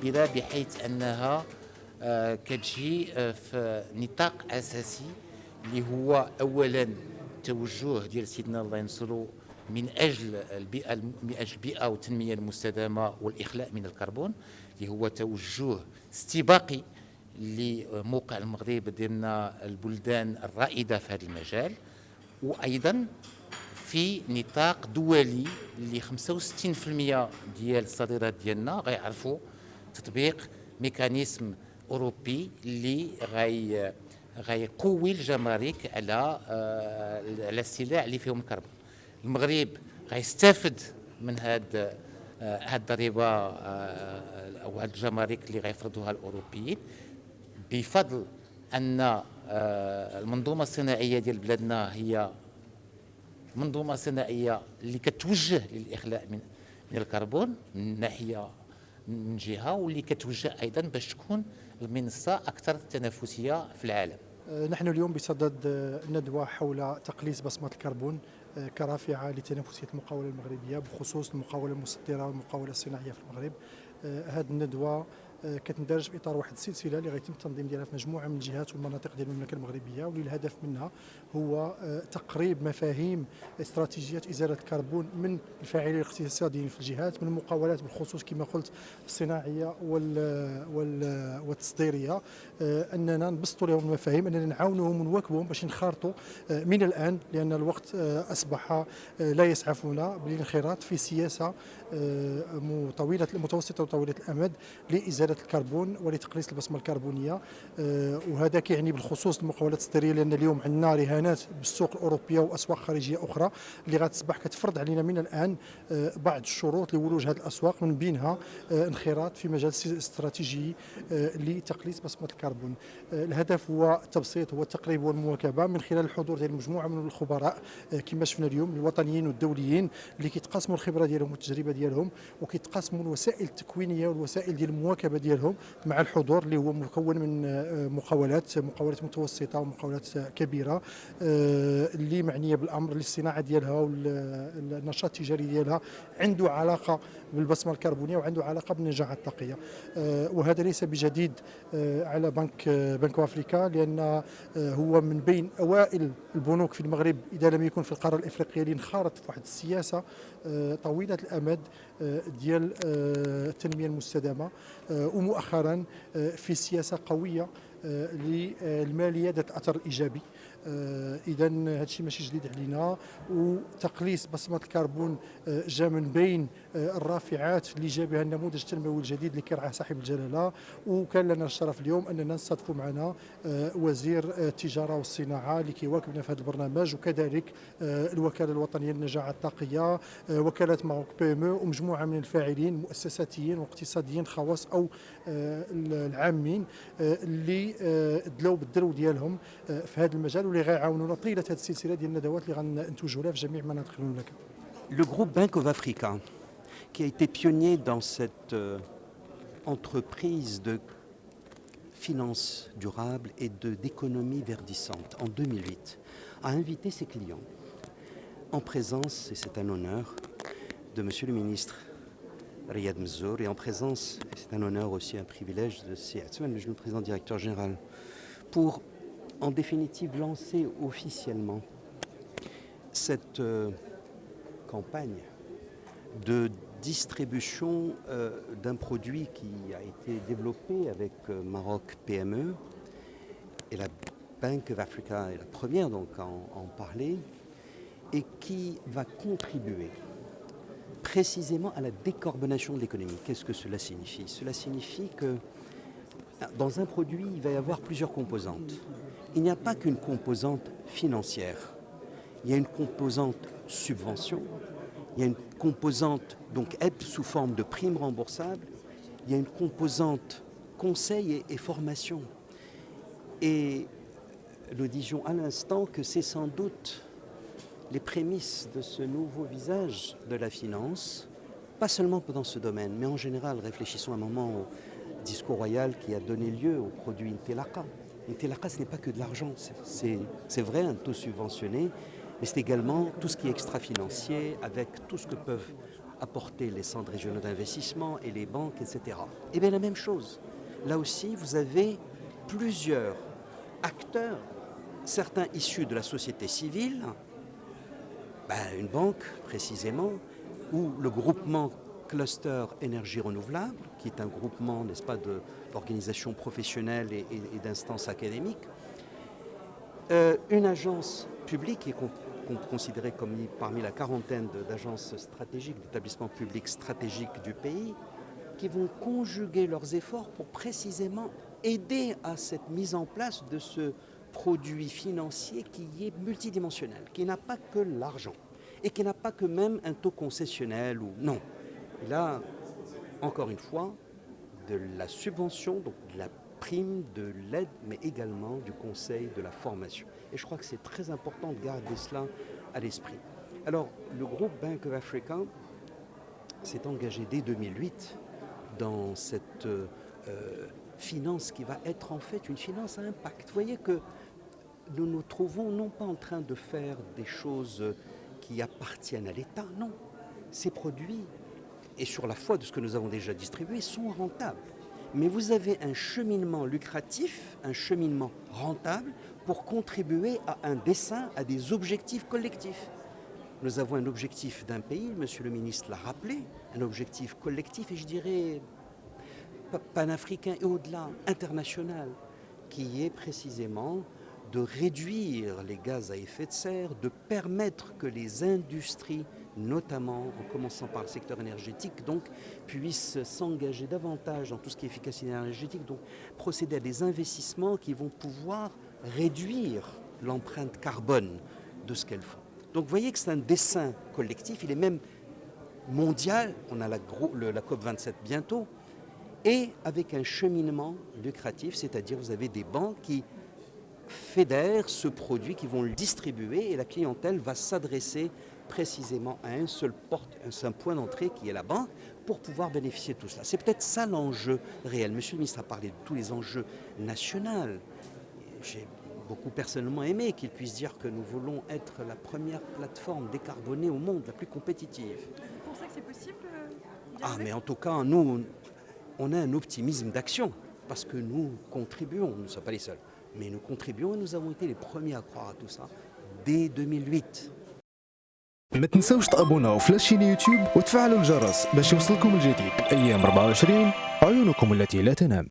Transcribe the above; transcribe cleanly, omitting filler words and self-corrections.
كبيرة بحيث أنها كتجي في نطاق أساسي اللي هو أولا توجه ديال سيدنا الله ينصرو من أجل البيئة والتنمية المستدامة والإخلاء من الكربون، اللي هو توجه استباقي لموقع المغرب ضمن البلدان الرائدة في هذا المجال، وأيضا في نطاق دولي اللي 65% ديال الصادرات ديالنا غيعرفوا تطبيق ميكانيزم أوروبي اللي غيقوي الجمارك على السلع اللي فيهم الكربون. المغرب غيستافد من هاد الضريبه او هاد الجمارك اللي غيفرضوها الاوروبيين بفضل ان المنظومه الصناعيه ديال بلادنا هي منظومه صناعيه اللي كتوجه للاخلاء من الكربون من ناحيه من جهه، واللي كتوجه ايضا باش تكون المنصه اكثر تنافسيه في العالم. نحن اليوم بصدد ندوة حول تقليص بصمة الكربون كرافعة لتنافسية المقاولة المغربية، بخصوص المقاولة المصدرة والمقاولة الصناعية في المغرب. هذه الندوة كتندرج في اطار واحد السلسله اللي غيتم التنظيم ديالها في مجموعه من الجهات والمناطق ديال المملكه المغربيه، واللي الهدف منها هو تقريب مفاهيم استراتيجيات ازاله الكربون من الفاعلين الاقتصاديين في الجهات، من المقاولات بالخصوص كما قلت الصناعيه والتصديريه، اننا نبسطوا لهم المفاهيم، اننا نعاونوهم ونواكبوهم باش ينخرطوا من الان، لان الوقت اصبح لا يسعفنا بالانخراط في سياسه متوسطه وطويله الامد لازاله الكربون ولتقليص البصمه الكربونيه. وهذا كيعني بالخصوص المقاولات التصديريه، لان اليوم عندنا رهانات بالسوق الاوروبيه واسواق خارجيه اخرى اللي غتصبح كتفرض علينا من الان بعض الشروط لولوج هذه الاسواق، من بينها انخراط في مجال استراتيجي لتقليص بصمه الكربون. الهدف هو التبسيط، هو التقريب والمواكبه من خلال الحضور ديال مجموعه من الخبراء كما شفنا اليوم، الوطنيين والدوليين، اللي كيتقاسموا الخبره ديالهم والتجربه ديالهم، وكيتقاسموا الوسائل التكوينيه والوسائل ديال المواكبه ديالهم مع الحضور اللي هو مكون من مقاولات متوسطه ومقاولات كبيره اللي معنيه بالامر، اللي الصناعه ديالها والنشاط التجاري ديالها عنده علاقه بالبصمه الكربونيه وعنده علاقه بالنجاعه الطاقيه. وهذا ليس بجديد على بنك افريكا، لان هو من بين اوائل البنوك في المغرب اذا لم يكن في القاره الافريقيه اللي انخرط في واحد السياسه طويله الامد ديال التنميه المستدامه، ومؤخرا في سياسه قويه للماليه ذات الاثر الايجابي. اذا هذا الشيء ماشي جديد علينا، وتقليص بصمه الكربون جاء من بين الرافعات اللي جاء بها النموذج التنموي الجديد اللي كيرعاه صاحب الجلاله. وكان لنا الشرف اليوم اننا نستضيفوا معنا وزير التجاره والصناعه اللي كيواكبنا في هذا البرنامج، وكذلك الوكاله الوطنيه للنجاعه الطاقيه، وكاله ماروك بي ام، ومجموعه من الفاعلين مؤسساتيين واقتصاديين خواص او العامين اللي دلوا بالدرو ديالهم في هذا المجال، واللي غيعاونونا طيله هذه السلسله ديال الندوات اللي غننتوجوا لها في جميع مناطق المملكه. Le groupe Bank of Africa, qui a été pionnier dans cette entreprise de finance durable et d'économie verdissante en 2008, a invité ses clients en présence, et c'est un honneur, de Monsieur le ministre Riyad Mzour, et en présence, et c'est un honneur aussi, un privilège de Siatsouane, le président directeur général, pour en définitive lancer officiellement cette campagne de distribution d'un produit qui a été développé avec Maroc PME, et la Bank of Africa est la première donc à en parler, et qui va contribuer précisément à la décarbonation de l'économie. Qu'est-ce que cela signifie? Cela signifie que dans un produit, il va y avoir plusieurs composantes. Il n'y a pas qu'une composante financière. Il y a une composante subvention, il y a une composante donc aide sous forme de primes remboursables, il y a une composante conseil et formation. Et nous disions à l'instant que c'est sans doute les prémices de ce nouveau visage de la finance, pas seulement dans ce domaine, mais en général. Réfléchissons un moment au discours royal qui a donné lieu au produit Intelaka. Intelaka, ce n'est pas que de l'argent, c'est vrai, un taux subventionné, mais c'est également tout ce qui est extra-financier, avec tout ce que peuvent apporter les centres régionaux d'investissement et les banques, etc. Et bien la même chose. Là aussi, vous avez plusieurs acteurs, certains issus de la société civile, une banque précisément, ou le groupement Cluster Énergie Renouvelable, qui est un groupement, n'est-ce pas, d'organisations professionnelles et d'instances académiques, une agence publique qui est considérée comme parmi la quarantaine d'agences stratégiques, d'établissements publics stratégiques du pays, qui vont conjuguer leurs efforts pour précisément aider à cette mise en place de ce produit financier qui est multidimensionnel, qui n'a pas que l'argent et qui n'a pas que même un taux concessionnel ou non. Il a, encore une fois, de la subvention, donc de la prime, de l'aide, mais également du conseil, de la formation. Et je crois que c'est très important de garder cela à l'esprit. Alors, le groupe Bank of Africa s'est engagé dès 2008 dans cette finance qui va être en fait une finance à impact. Vous voyez que nous nous trouvons non pas en train de faire des choses qui appartiennent à l'État, non. Ces produits, et sur la foi de ce que nous avons déjà distribué, sont rentables. Mais vous avez un cheminement lucratif, un cheminement rentable pour contribuer à un dessein, à des objectifs collectifs. Nous avons un objectif d'un pays, monsieur le ministre l'a rappelé, un objectif collectif et je dirais panafricain et au-delà, international, qui est précisément de réduire les gaz à effet de serre, de permettre que les industries, notamment en commençant par le secteur énergétique, donc, puissent s'engager davantage dans tout ce qui est efficacité énergétique, donc procéder à des investissements qui vont pouvoir réduire l'empreinte carbone de ce qu'elles font. Donc vous voyez que c'est un dessein collectif, il est même mondial, on a la COP27 bientôt, et avec un cheminement lucratif, c'est-à-dire vous avez des banques qui fédèrent ce produit, qui vont le distribuer et la clientèle va s'adresser précisément à un seul point d'entrée qui est la banque pour pouvoir bénéficier de tout cela. C'est peut-être ça l'enjeu réel. Monsieur le ministre a parlé de tous les enjeux nationaux. J'ai beaucoup personnellement aimé qu'il puisse dire que nous voulons être la première plateforme décarbonée au monde, la plus compétitive. Vous pensez que c'est possible mais en tout cas, nous, on a un optimisme d'action parce que nous contribuons, nous ne sommes pas les seuls, mais nous contribuons et nous avons été les premiers à croire à tout ça dès 2008. ما تنسوش تابوناو في لاشين يوتيوب وتفعلوا الجرس باش يوصلكم الجديد. ايام 24 عيونكم التي لا تنام.